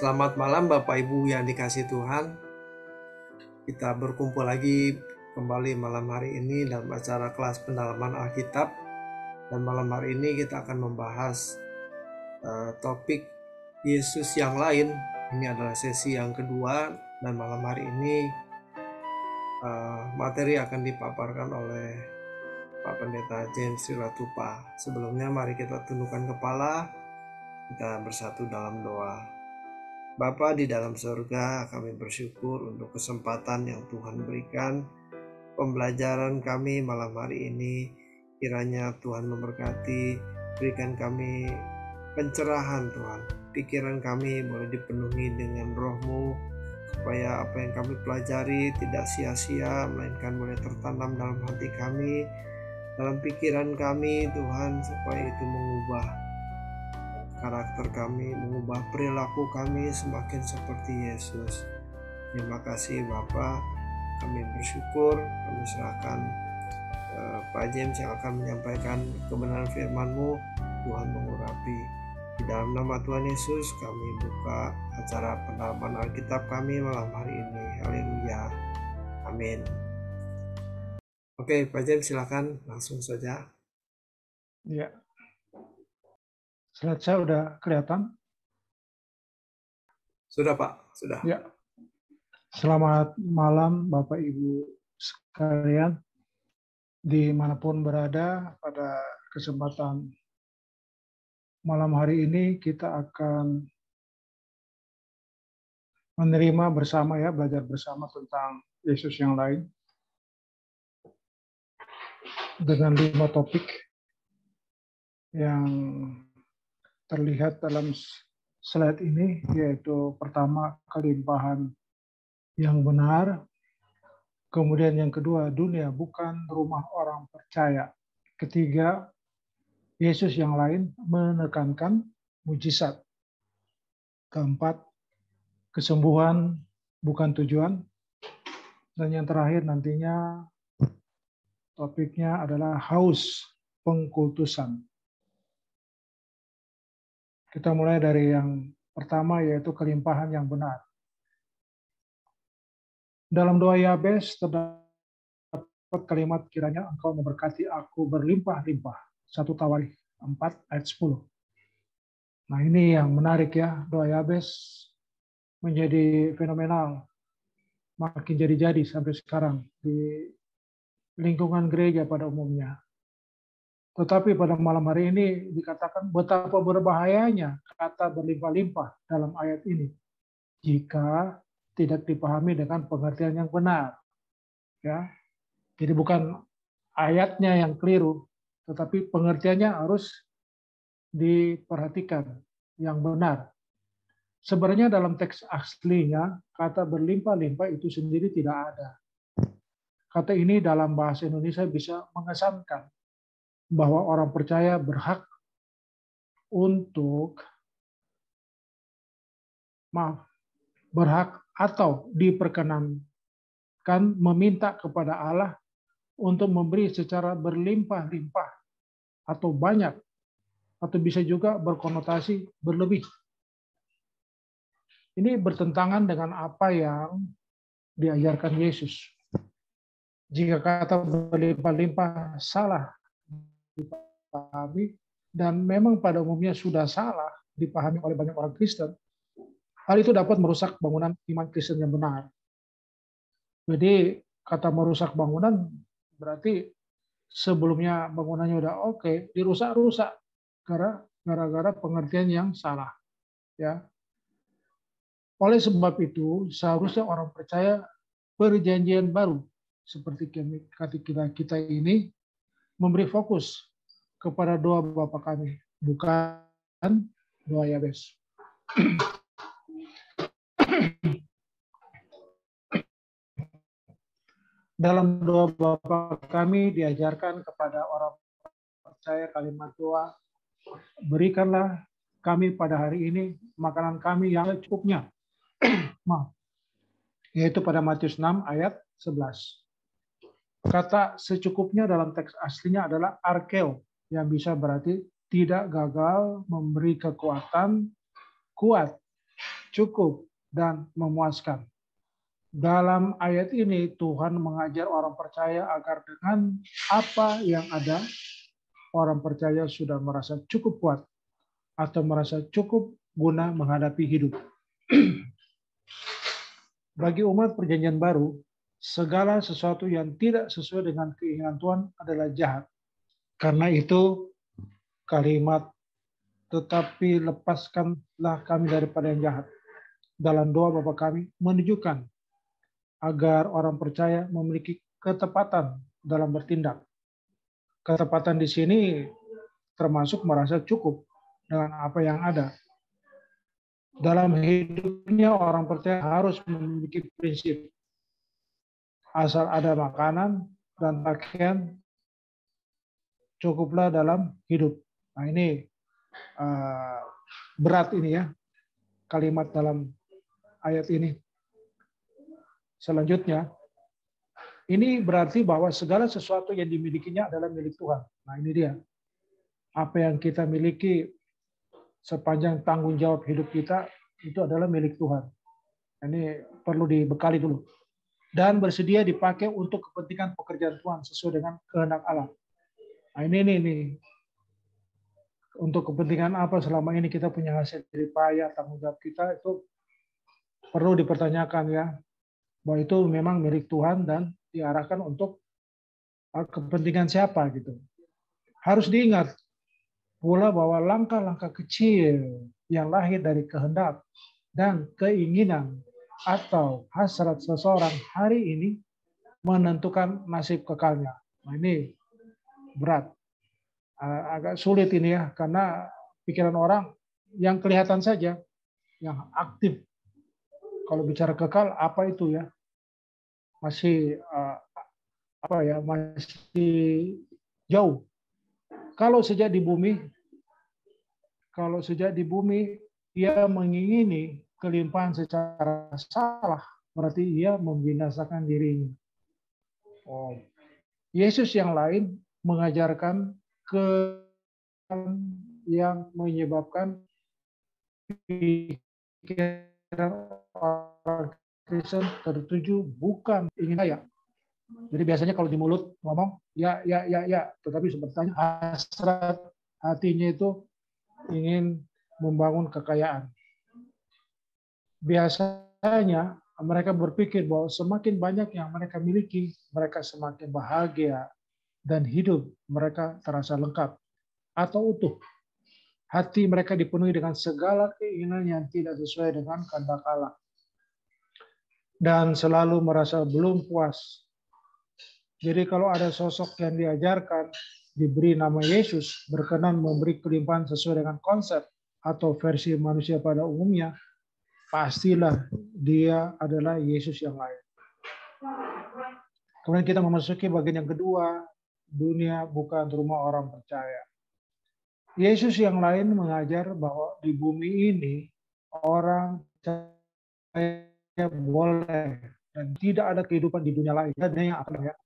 Selamat malam Bapak Ibu yang dikasihi Tuhan. Kita berkumpul lagi kembali malam hari ini dalam acara kelas pendalaman Alkitab. Dan malam hari ini kita akan membahas topik Yesus yang lain. Ini adalah sesi yang kedua dan malam hari ini materi akan dipaparkan oleh Pak Pendeta James Silatupa. Sebelumnya mari kita tundukkan kepala, kita bersatu dalam doa. Bapa di dalam surga, kami bersyukur untuk kesempatan yang Tuhan berikan. Pembelajaran kami malam hari ini, kiranya Tuhan memberkati, berikan kami pencerahan Tuhan. Pikiran kami boleh dipenuhi dengan Roh-Mu, supaya apa yang kami pelajari tidak sia-sia, melainkan boleh tertanam dalam hati kami, dalam pikiran kami Tuhan, supaya itu mengubah karakter kami, mengubah perilaku kami semakin seperti Yesus. Terima kasih Bapa, kami bersyukur, kami serahkan Pak James yang akan menyampaikan kebenaran firman-Mu. Tuhan mengurapi. Di dalam nama Tuhan Yesus kami buka acara pendalaman Alkitab kami malam hari ini. Haleluya. Amin. Oke, Pak James silakan langsung saja. Ya. Slide saya udah kelihatan? Sudah Pak, sudah. Ya. Selamat malam Bapak Ibu sekalian, dimanapun berada. Pada kesempatan malam hari ini kita akan menerima bersama ya, belajar bersama tentang Yesus yang lain dengan 5 topik yang terlihat dalam slide ini, yaitu pertama, kelimpahan yang benar. Kemudian yang kedua, dunia bukan rumah orang percaya. Ketiga, Yesus yang lain menekankan mujizat. Keempat, kesembuhan bukan tujuan. Dan yang terakhir nantinya topiknya adalah haus pengkultusan. Kita mulai dari yang pertama, yaitu kelimpahan yang benar. Dalam doa Yabes terdapat kalimat, kiranya engkau memberkati aku berlimpah-limpah. 1 Tawarikh 4 ayat 10. Nah ini yang menarik ya, doa Yabes menjadi fenomenal, makin jadi-jadi sampai sekarang di lingkungan gereja pada umumnya. Tetapi pada malam hari ini dikatakan betapa berbahayanya kata berlimpah-limpah dalam ayat ini jika tidak dipahami dengan pengertian yang benar. Ya, jadi bukan ayatnya yang keliru, tetapi pengertiannya harus diperhatikan yang benar. Sebenarnya dalam teks aslinya kata berlimpah-limpah itu sendiri tidak ada. Kata ini dalam bahasa Indonesia bisa mengesankan bahwa orang percaya berhak untuk berhak atau diperkenankan meminta kepada Allah untuk memberi secara berlimpah-limpah atau banyak, atau bisa juga berkonotasi berlebih. Ini bertentangan dengan apa yang diajarkan Yesus. Jika kata berlimpah-limpah salah dipahami, dan memang pada umumnya sudah salah dipahami oleh banyak orang Kristen, hal itu dapat merusak bangunan iman Kristen yang benar. Jadi kata merusak bangunan berarti sebelumnya bangunannya udah oke, dirusak-rusak gara-gara pengertian yang salah. Ya. Oleh sebab itu seharusnya orang percaya perjanjian baru seperti kita ini memberi fokus kepada doa Bapa kami, bukan doa Yabes. Dalam doa Bapa kami diajarkan kepada orang percaya kalimat doa, berikanlah kami pada hari ini makanan kami yang secukupnya. Yaitu pada Matius 6 ayat 11. Kata secukupnya dalam teks aslinya adalah arkeo, yang bisa berarti tidak gagal memberi kekuatan kuat cukup dan memuaskan. Dalam ayat ini Tuhan mengajar orang percaya agar dengan apa yang ada, orang percaya sudah merasa cukup kuat atau merasa cukup guna menghadapi hidup. Bagi umat perjanjian baru, segala sesuatu yang tidak sesuai dengan keinginan Tuhan adalah jahat. Karena itu kalimat tetapi lepaskanlah kami daripada yang jahat. Dalam doa Bapa kami menunjukkan agar orang percaya memiliki ketepatan dalam bertindak. Ketepatan di sini termasuk merasa cukup dengan apa yang ada. Dalam hidupnya orang percaya harus memiliki prinsip. Asal ada makanan dan pakaian, cukuplah dalam hidup. Nah ini berat ini ya, kalimat dalam ayat ini. Selanjutnya, ini berarti bahwa segala sesuatu yang dimilikinya adalah milik Tuhan. Nah ini dia. Apa yang kita miliki sepanjang tanggung jawab hidup kita itu adalah milik Tuhan. Ini perlu dibekali dulu. Dan bersedia dipakai untuk kepentingan pekerjaan Tuhan sesuai dengan kehendak Allah. Nah ini. Untuk kepentingan apa selama ini kita punya hasil jerih payah, tanggung jawab kita itu perlu dipertanyakan ya. Bahwa itu memang milik Tuhan dan diarahkan untuk kepentingan siapa gitu. Harus diingat pula bahwa langkah-langkah kecil yang lahir dari kehendak dan keinginan atau hasrat seseorang hari ini menentukan nasib kekalnya. Nah ini berat. Agak sulit ini ya, karena pikiran orang yang kelihatan saja, yang aktif. Kalau bicara kekal, apa itu ya? Masih masih jauh. Kalau sejak di bumi ia mengingini kelimpahan secara salah, berarti ia membinasakan dirinya. Yesus yang lain mengajarkan yang menyebabkan pikiran orang Kristen tertuju bukan ingin kaya. Jadi biasanya kalau di mulut ngomong ya, tetapi sebenarnya hasrat hatinya itu ingin membangun kekayaan. Biasanya mereka berpikir bahwa semakin banyak yang mereka miliki, mereka semakin bahagia dan hidup mereka terasa lengkap atau utuh. Hati mereka dipenuhi dengan segala keinginan yang tidak sesuai dengan kehendak Allah. Dan selalu merasa belum puas. Jadi kalau ada sosok yang diajarkan, diberi nama Yesus, berkenan memberi kelimpahan sesuai dengan konsep atau versi manusia pada umumnya, pastilah dia adalah Yesus yang lain. Kemudian kita memasuki bagian yang kedua, dunia bukan rumah orang percaya. Yesus yang lain mengajar bahwa di bumi ini orang percaya boleh dan tidak ada kehidupan di dunia lain. Yang akan ya.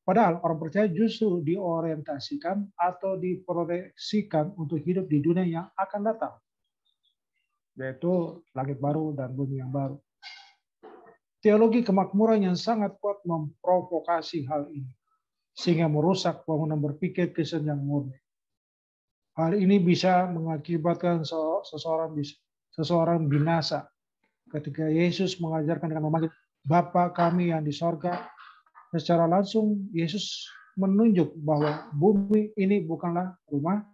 Padahal orang percaya justru diorientasikan atau diproyeksikan untuk hidup di dunia yang akan datang, yaitu langit baru dan bumi yang baru. Teologi kemakmuran yang sangat kuat memprovokasi hal ini, sehingga merusak bangunan berpikir Kristen yang murni. Hal ini bisa mengakibatkan seseorang binasa. Ketika Yesus mengajarkan dengan memanggil Bapa kami yang di sorga, secara langsung Yesus menunjuk bahwa bumi ini bukanlah rumah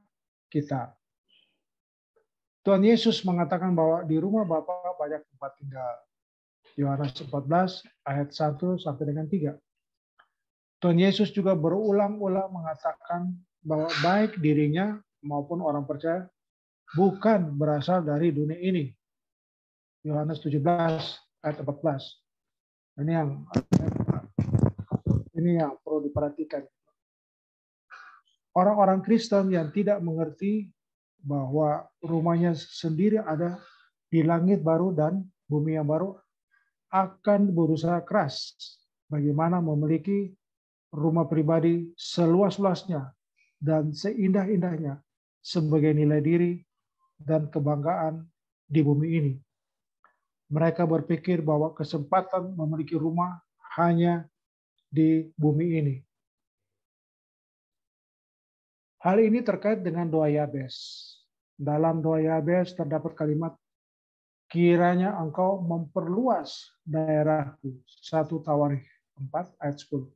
kita. Tuhan Yesus mengatakan bahwa di rumah Bapa banyak tempat tinggal. Yohanes 14 ayat 1 sampai dengan 3. Tuhan Yesus juga berulang-ulang mengatakan bahwa baik dirinya maupun orang percaya bukan berasal dari dunia ini. Yohanes 17 ayat 14. Ini yang perlu diperhatikan. Orang-orang Kristen yang tidak mengerti bahwa rumahnya sendiri ada di langit baru dan bumi yang baru akan berusaha keras bagaimana memiliki rumah pribadi seluas-luasnya dan seindah-indahnya sebagai nilai diri dan kebanggaan di bumi ini. Mereka berpikir bahwa kesempatan memiliki rumah hanya di bumi ini. Hal ini terkait dengan doa Yabes. Dalam doa Yabes terdapat kalimat, kiranya engkau memperluas daerahku. 1 Tawarikh 4 ayat 10.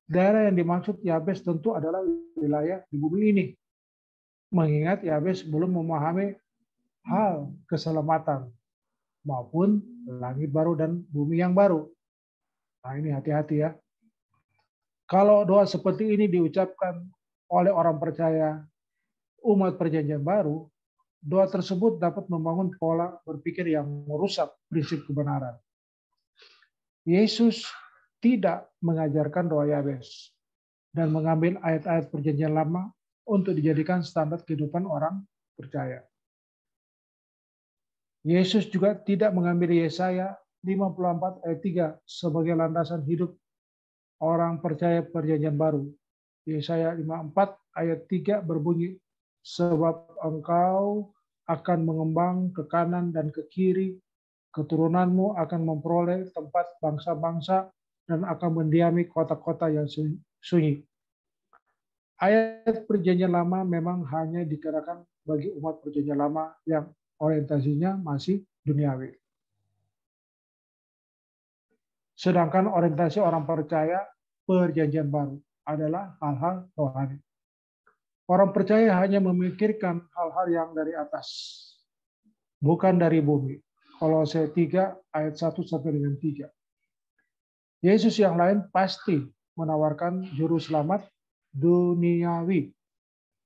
Daerah yang dimaksud Yabes tentu adalah wilayah di bumi ini. Mengingat Yabes belum memahami hal keselamatan maupun langit baru dan bumi yang baru. Nah, ini hati-hati ya. Kalau doa seperti ini diucapkan oleh orang percaya umat perjanjian baru, doa tersebut dapat membangun pola berpikir yang merusak prinsip kebenaran. Yesus tidak mengajarkan doa Yabes dan mengambil ayat-ayat perjanjian lama untuk dijadikan standar kehidupan orang percaya. Yesus juga tidak mengambil Yesaya 54 ayat 3 sebagai landasan hidup orang percaya perjanjian baru. Yesaya 54 ayat 3 berbunyi, sebab engkau akan mengembang ke kanan dan ke kiri, keturunanmu akan memperoleh tempat bangsa-bangsa dan akan mendiami kota-kota yang sunyi. Ayat perjanjian lama memang hanya dikenakan bagi umat perjanjian lama yang orientasinya masih duniawi. Sedangkan orientasi orang percaya perjanjian baru adalah hal-hal rohani. Orang percaya hanya memikirkan hal-hal yang dari atas, bukan dari bumi. Kolose 3 ayat 1 sampai dengan 3. Yesus yang lain pasti menawarkan juru selamat duniawi.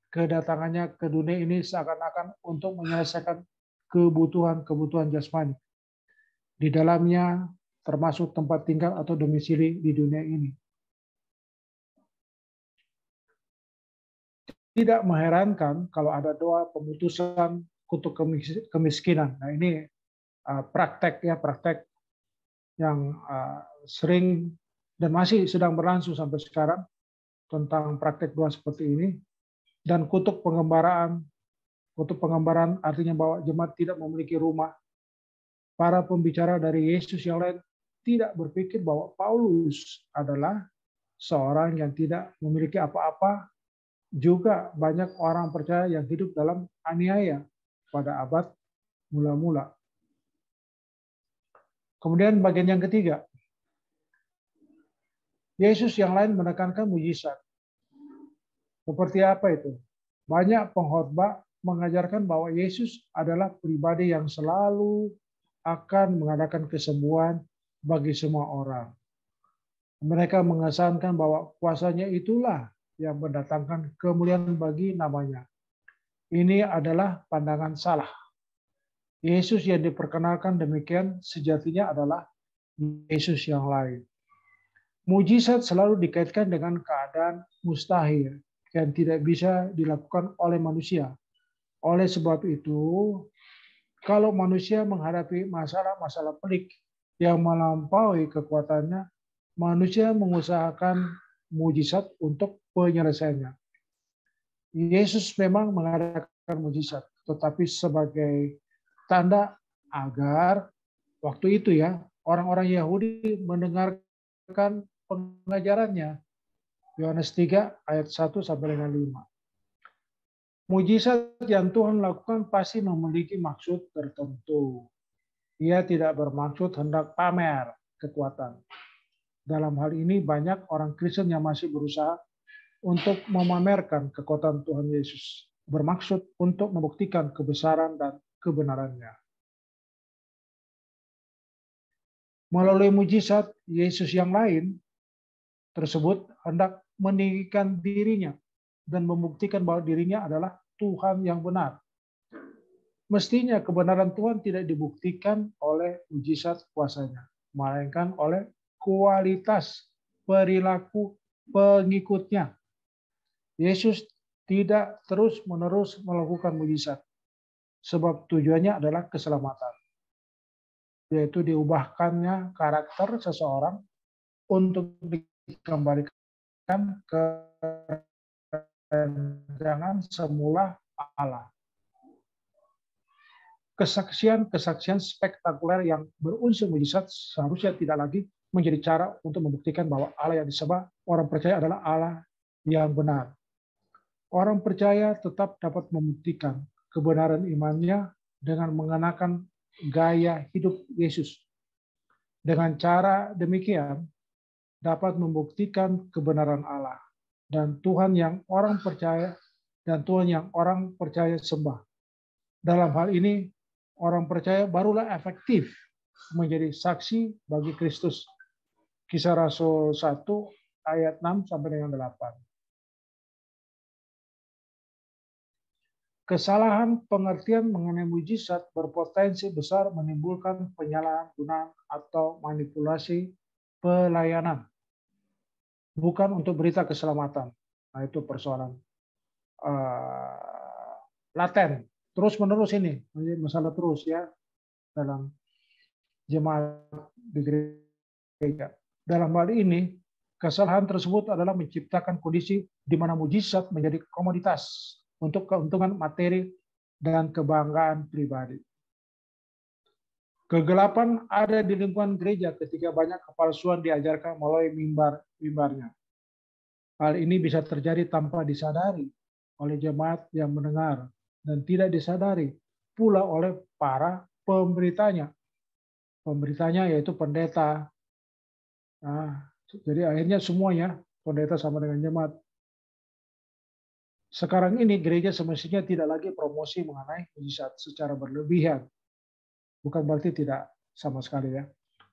Kedatangannya ke dunia ini seakan-akan untuk menyelesaikan kebutuhan-kebutuhan jasmani. Di dalamnya termasuk tempat tinggal atau domisili di dunia ini. Tidak mengherankan kalau ada doa pemutusan kutuk kemiskinan. Nah, ini praktek yang sering dan masih sedang berlangsung sampai sekarang tentang praktek doa seperti ini. Dan kutuk penggembaraan artinya bahwa jemaat tidak memiliki rumah. Para pembicara dari Yesus yang lain tidak berpikir bahwa Paulus adalah seorang yang tidak memiliki apa-apa. Juga banyak orang percaya yang hidup dalam aniaya pada abad mula-mula. Kemudian bagian yang ketiga, Yesus yang lain menekankan mujizat. Seperti apa itu? Banyak pengkhotbah mengajarkan bahwa Yesus adalah pribadi yang selalu akan mengadakan kesembuhan bagi semua orang. Mereka mengesankan bahwa kuasanya itulah yang mendatangkan kemuliaan bagi namanya. Ini adalah pandangan salah. Yesus yang diperkenalkan demikian sejatinya adalah Yesus yang lain. Mujizat selalu dikaitkan dengan keadaan mustahil yang tidak bisa dilakukan oleh manusia. Oleh sebab itu, kalau manusia menghadapi masalah-masalah pelik yang melampaui kekuatannya, manusia mengusahakan mujizat untuk penyelesaiannya. Yesus memang mengadakan mujizat, tetapi sebagai tanda agar waktu itu ya orang-orang Yahudi mendengarkan pengajarannya. Yohanes 3 ayat 1 sampai dengan 5. Mujizat yang Tuhan lakukan pasti memiliki maksud tertentu. Ia tidak bermaksud hendak pamer kekuatan. Dalam hal ini banyak orang Kristen yang masih berusaha untuk memamerkan kekuatan Tuhan Yesus, bermaksud untuk membuktikan kebesaran dan kebenarannya. Melalui mujizat Yesus yang lain tersebut hendak meninggikan dirinya dan membuktikan bahwa dirinya adalah Tuhan yang benar. Mestinya kebenaran Tuhan tidak dibuktikan oleh mujizat kuasanya, melainkan oleh kualitas perilaku pengikutnya. Yesus tidak terus-menerus melakukan mujizat, sebab tujuannya adalah keselamatan, yaitu diubahkannya karakter seseorang untuk dikembalikan ke rancangan semula Allah. kesaksian spektakuler yang berunsur mujizat seharusnya tidak lagi menjadi cara untuk membuktikan bahwa Allah yang disembah orang percaya adalah Allah yang benar. Orang percaya tetap dapat membuktikan kebenaran imannya dengan mengenakan gaya hidup Yesus. Dengan cara demikian dapat membuktikan kebenaran Allah dan Tuhan yang orang percaya sembah. Dalam hal ini, orang percaya barulah efektif menjadi saksi bagi Kristus. Kisah Rasul 1 ayat 6 sampai dengan 8. Kesalahan pengertian mengenai mujizat berpotensi besar menimbulkan penyalahgunaan atau manipulasi pelayanan. Bukan untuk berita keselamatan. Nah, itu persoalan laten. Terus-menerus ini, masalah terus ya dalam jemaat di gereja. Dalam hal ini, kesalahan tersebut adalah menciptakan kondisi di mana mujizat menjadi komoditas untuk keuntungan materi dan kebanggaan pribadi. Kegelapan ada di lingkungan gereja ketika banyak kepalsuan diajarkan melalui mimbarnya. Hal ini bisa terjadi tanpa disadari oleh jemaat yang mendengar dan tidak disadari pula oleh para pemberitanya. Pemberitanya yaitu pendeta. Nah, jadi akhirnya semuanya pendeta sama dengan jemaat. Sekarang ini gereja semestinya tidak lagi promosi mengenai mujizat secara berlebihan. Bukan berarti tidak sama sekali ya.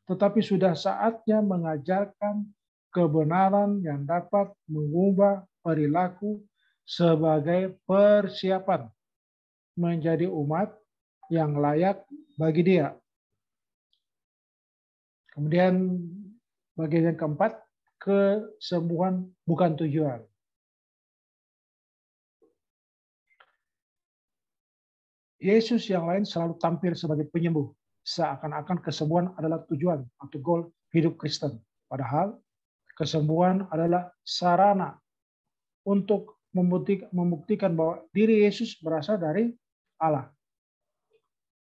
Tetapi sudah saatnya mengajarkan kebenaran yang dapat mengubah perilaku sebagai persiapan menjadi umat yang layak bagi Dia. Kemudian bagian yang keempat, kesembuhan bukan tujuan. Yesus yang lain selalu tampil sebagai penyembuh, seakan-akan kesembuhan adalah tujuan atau goal hidup Kristen. Padahal kesembuhan adalah sarana untuk membuktikan bahwa diri Yesus berasal dari Allah.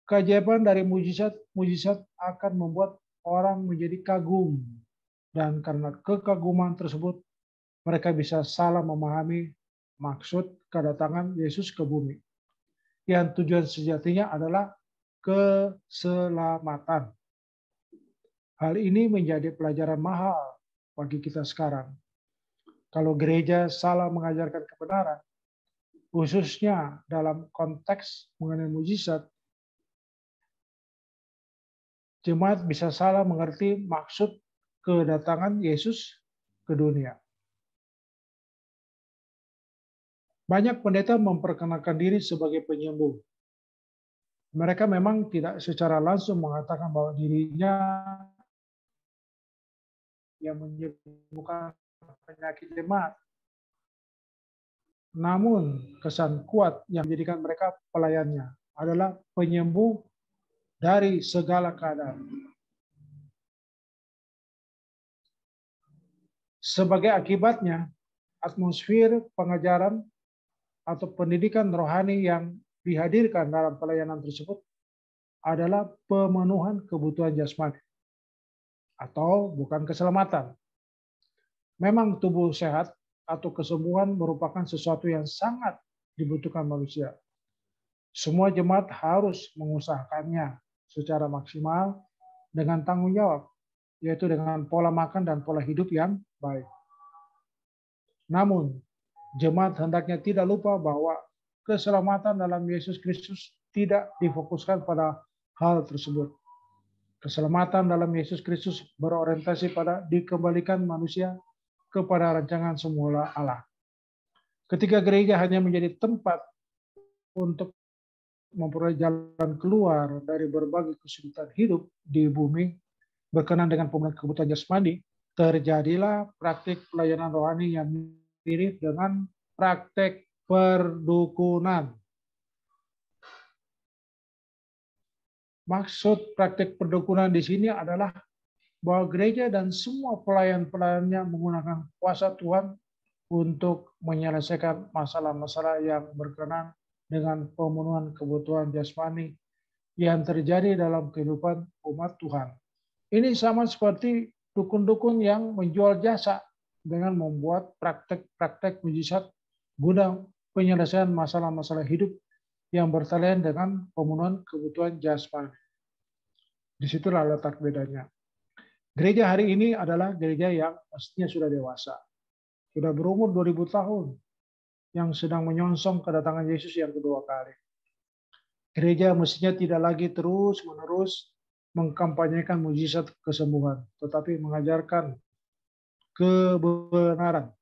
Keajaiban dari mujizat akan membuat orang menjadi kagum, dan karena kekaguman tersebut mereka bisa salah memahami maksud kedatangan Yesus ke bumi. Yang tujuan sejatinya adalah keselamatan. Hal ini menjadi pelajaran mahal bagi kita sekarang. Kalau gereja salah mengajarkan kebenaran, khususnya dalam konteks mengenai mujizat, jemaat bisa salah mengerti maksud kedatangan Yesus ke dunia. Banyak pendeta memperkenalkan diri sebagai penyembuh. Mereka memang tidak secara langsung mengatakan bahwa dirinya yang menyembuhkan penyakit jemaat. Namun, kesan kuat yang menjadikan mereka pelayannya adalah penyembuh dari segala keadaan. Sebagai akibatnya, atmosfer pengajaran atau pendidikan rohani yang dihadirkan dalam pelayanan tersebut adalah pemenuhan kebutuhan jasmani atau bukan keselamatan. Memang tubuh sehat atau kesembuhan merupakan sesuatu yang sangat dibutuhkan manusia. Semua jemaat harus mengusahakannya secara maksimal dengan tanggung jawab, yaitu dengan pola makan dan pola hidup yang baik. Namun, jemaat hendaknya tidak lupa bahwa keselamatan dalam Yesus Kristus tidak difokuskan pada hal tersebut. Keselamatan dalam Yesus Kristus berorientasi pada dikembalikan manusia kepada rancangan semula Allah. Ketika gereja hanya menjadi tempat untuk memperoleh jalan keluar dari berbagai kesulitan hidup di bumi berkenan dengan pemenuhan kebutuhan jasmani, terjadilah praktik pelayanan rohani yang mirip dengan praktek perdukunan. Maksud praktek perdukunan di sini adalah bahwa gereja dan semua pelayan-pelayannya menggunakan kuasa Tuhan untuk menyelesaikan masalah-masalah yang berkenan dengan pemenuhan kebutuhan jasmani yang terjadi dalam kehidupan umat Tuhan. Ini sama seperti dukun-dukun yang menjual jasa dengan membuat praktek-praktek mujizat guna penyelesaian masalah-masalah hidup yang bertalian dengan pemenuhan kebutuhan jasmani. Disitulah letak bedanya. Gereja hari ini adalah gereja yang pastinya sudah dewasa. Sudah berumur 2000 tahun yang sedang menyongsong kedatangan Yesus yang kedua kali. Gereja mestinya tidak lagi terus-menerus mengkampanyekan mujizat kesembuhan, tetapi mengajarkan kebenaran.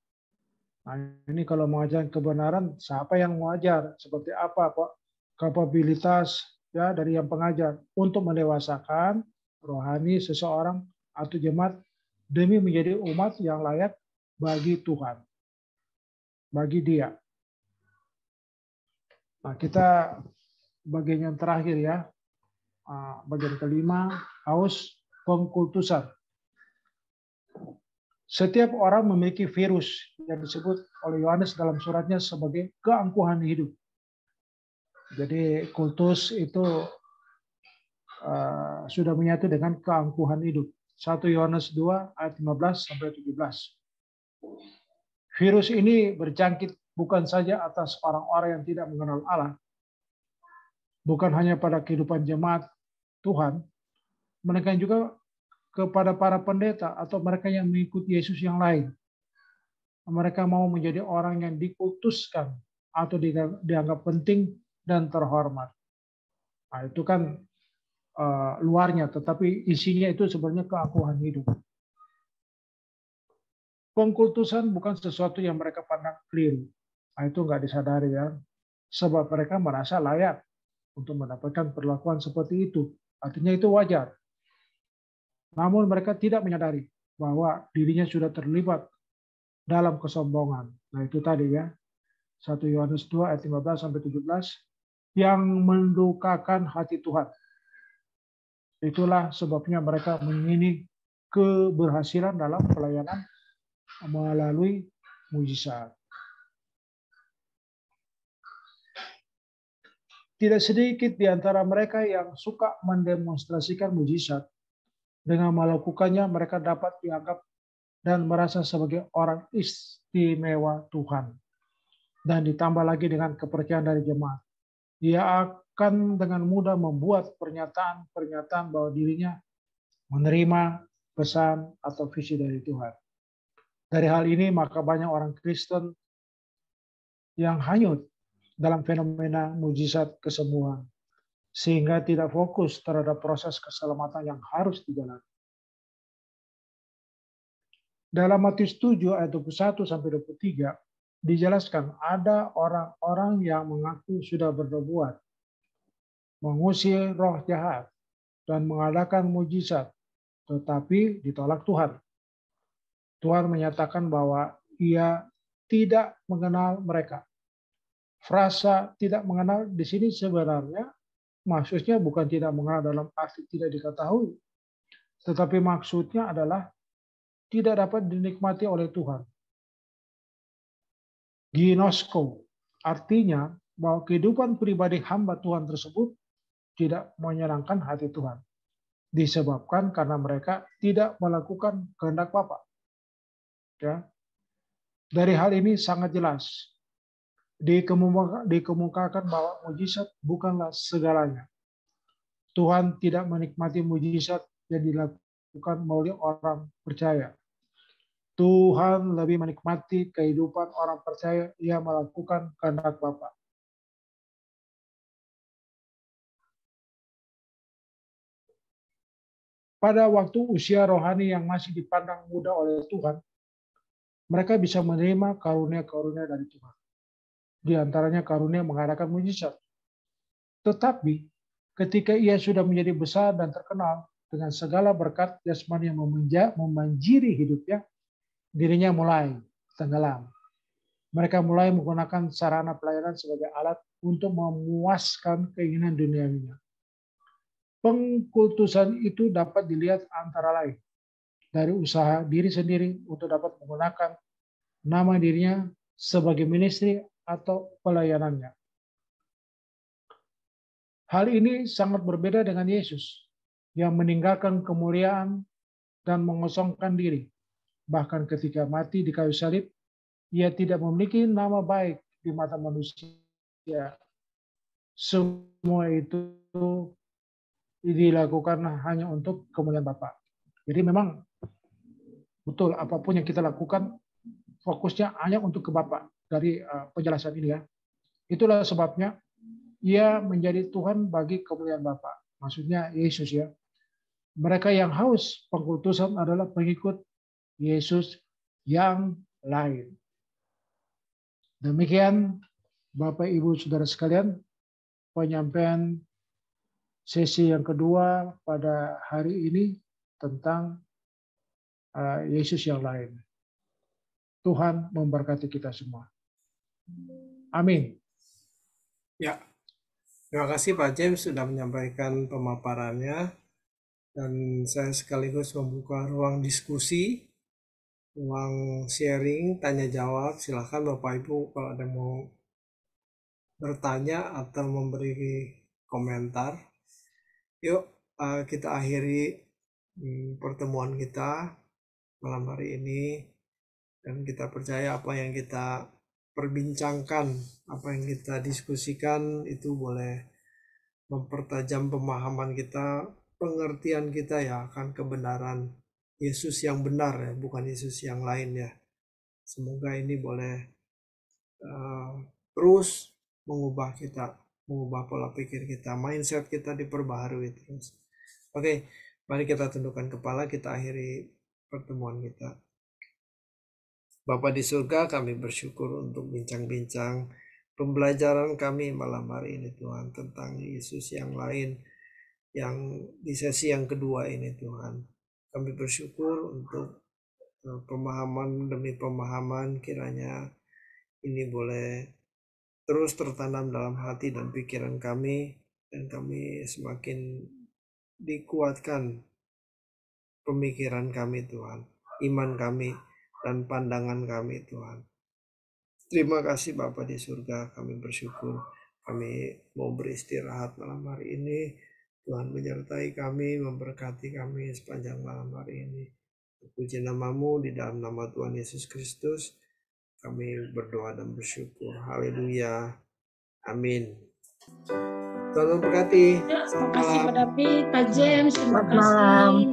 Nah, ini kalau mengajarkan kebenaran, siapa yang mengajar? Seperti apa kok kapabilitas ya dari yang pengajar untuk mendewasakan rohani seseorang atau jemaat demi menjadi umat yang layak bagi Tuhan, bagi Dia. Nah, kita bagian yang terakhir ya, bagian kelima, haus pengkultusan. Setiap orang memiliki virus yang disebut oleh Yohanes dalam suratnya sebagai keangkuhan hidup. Jadi kultus itu sudah menyatu dengan keangkuhan hidup. 1 Yohanes 2 ayat 15 sampai 17. Virus ini berjangkit bukan saja atas orang-orang yang tidak mengenal Allah, bukan hanya pada kehidupan jemaat Tuhan, melainkan juga kepada para pendeta atau mereka yang mengikuti Yesus yang lain. Mereka mau menjadi orang yang dikultuskan atau dianggap penting dan terhormat. Nah, itu kan luarnya, tetapi isinya itu sebenarnya keangkuhan hidup. Pengkultusan bukan sesuatu yang mereka pandang keliru. Nah, itu nggak disadari ya. Sebab mereka merasa layak untuk mendapatkan perlakuan seperti itu. Artinya itu wajar. Namun mereka tidak menyadari bahwa dirinya sudah terlibat dalam kesombongan. Nah, itu tadi ya. 1 Yohanes 2 ayat 15 sampai 17 yang mendukakan hati Tuhan. Itulah sebabnya mereka mengingini keberhasilan dalam pelayanan melalui mujizat. Tidak sedikit di antara mereka yang suka mendemonstrasikan mujizat. Dengan melakukannya mereka dapat dianggap dan merasa sebagai orang istimewa Tuhan. Dan ditambah lagi dengan kepercayaan dari jemaat. Dia akan dengan mudah membuat pernyataan-pernyataan bahwa dirinya menerima pesan atau visi dari Tuhan. Dari hal ini maka banyak orang Kristen yang hanyut dalam fenomena mujizat kesembuhan, sehingga tidak fokus terhadap proses keselamatan yang harus dijalani. Dalam Matius 7 ayat 21 sampai 23 dijelaskan ada orang-orang yang mengaku sudah bernubuat, mengusir roh jahat, dan mengadakan mujizat, tetapi ditolak Tuhan. Tuhan menyatakan bahwa Ia tidak mengenal mereka. Frasa tidak mengenal di sini sebenarnya maksudnya bukan tidak mengenal dalam arti tidak diketahui, tetapi maksudnya adalah tidak dapat dinikmati oleh Tuhan. Ginosko artinya bahwa kehidupan pribadi hamba Tuhan tersebut tidak menyenangkan hati Tuhan. Disebabkan karena mereka tidak melakukan kehendak Bapa. Ya. Dari hal ini sangat jelas dikemukakan bahwa mujizat bukanlah segalanya. Tuhan tidak menikmati mujizat yang dilakukan oleh orang percaya. Tuhan lebih menikmati kehidupan orang percaya yang melakukan kehendak Bapa. Pada waktu usia rohani yang masih dipandang muda oleh Tuhan, mereka bisa menerima karunia-karunia dari Tuhan. Di antaranya karunia mengadakan mujizat. Tetapi ketika ia sudah menjadi besar dan terkenal dengan segala berkat jasmani yang memanjiri hidupnya, dirinya mulai tenggelam. Mereka mulai menggunakan sarana pelayanan sebagai alat untuk memuaskan keinginan duniawinya. Pengkultusan itu dapat dilihat antara lain dari usaha diri sendiri untuk dapat menggunakan nama dirinya sebagai ministry atau pelayanannya. Hal ini sangat berbeda dengan Yesus yang meninggalkan kemuliaan dan mengosongkan diri. Bahkan ketika mati di kayu salib, ia tidak memiliki nama baik di mata manusia. Semua itu dilakukan hanya untuk kemuliaan Bapa. Jadi memang betul apapun yang kita lakukan fokusnya hanya untuk ke Bapa dari penjelasan ini ya. Itulah sebabnya ia menjadi Tuhan bagi kemuliaan Bapa. Maksudnya Yesus ya. Mereka yang haus pengkultusan adalah pengikut Yesus yang lain. Demikian Bapak Ibu Saudara sekalian, penyampaian sesi yang kedua pada hari ini tentang Yesus yang lain. Tuhan memberkati kita semua. Amin. Ya, terima kasih Pak James sudah menyampaikan pemaparannya, dan saya sekaligus membuka ruang diskusi, ruang sharing, tanya jawab. Silakan Bapak Ibu kalau ada yang mau bertanya atau memberi komentar. Yuk kita akhiri pertemuan kita malam hari ini, dan kita percaya apa yang kita perbincangkan, apa yang kita diskusikan itu boleh mempertajam pemahaman kita, pengertian kita ya akan kebenaran Yesus yang benar ya, bukan Yesus yang lain ya. Semoga ini boleh terus mengubah kita, mengubah pola pikir kita, mindset kita diperbaharui terus. Oke, mari kita tundukkan kepala, kita akhiri pertemuan kita. Bapa di surga, kami bersyukur untuk bincang-bincang pembelajaran kami malam hari ini Tuhan, tentang Yesus yang lain, yang di sesi yang kedua ini Tuhan. Kami bersyukur untuk pemahaman demi pemahaman, kiranya ini boleh terus tertanam dalam hati dan pikiran kami, dan kami semakin dikuatkan pemikiran kami Tuhan, iman kami, dan pandangan kami Tuhan. Terima kasih Bapa di surga, kami bersyukur. Kami mau beristirahat malam hari ini. Tuhan menyertai kami, memberkati kami sepanjang malam hari ini. Puji namamu, di dalam nama Tuhan Yesus Kristus kami berdoa dan bersyukur. Haleluya. Amin. Tuhan memberkati. Terima kasih Pak David, Pak James, terima Malam. kasih.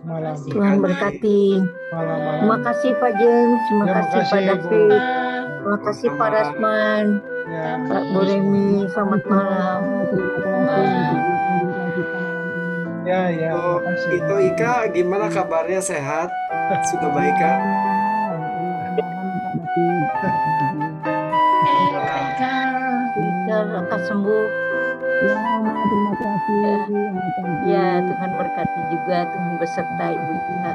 Malam. Tuhan berkati. Malam-malam. Terima kasih Pak James, terima Terima kasih Pak kasih, Bu. David, terima kasih Pak Rasman, Ya. Kak Bu Remi, selamat malam. Ya, terima kasih. Itu Ika, gimana kabarnya, sehat? Sudah baik Kak? Kita akan sembuh. Ya, Tuhan berkati juga, Tuhan besertai Ibu Ika.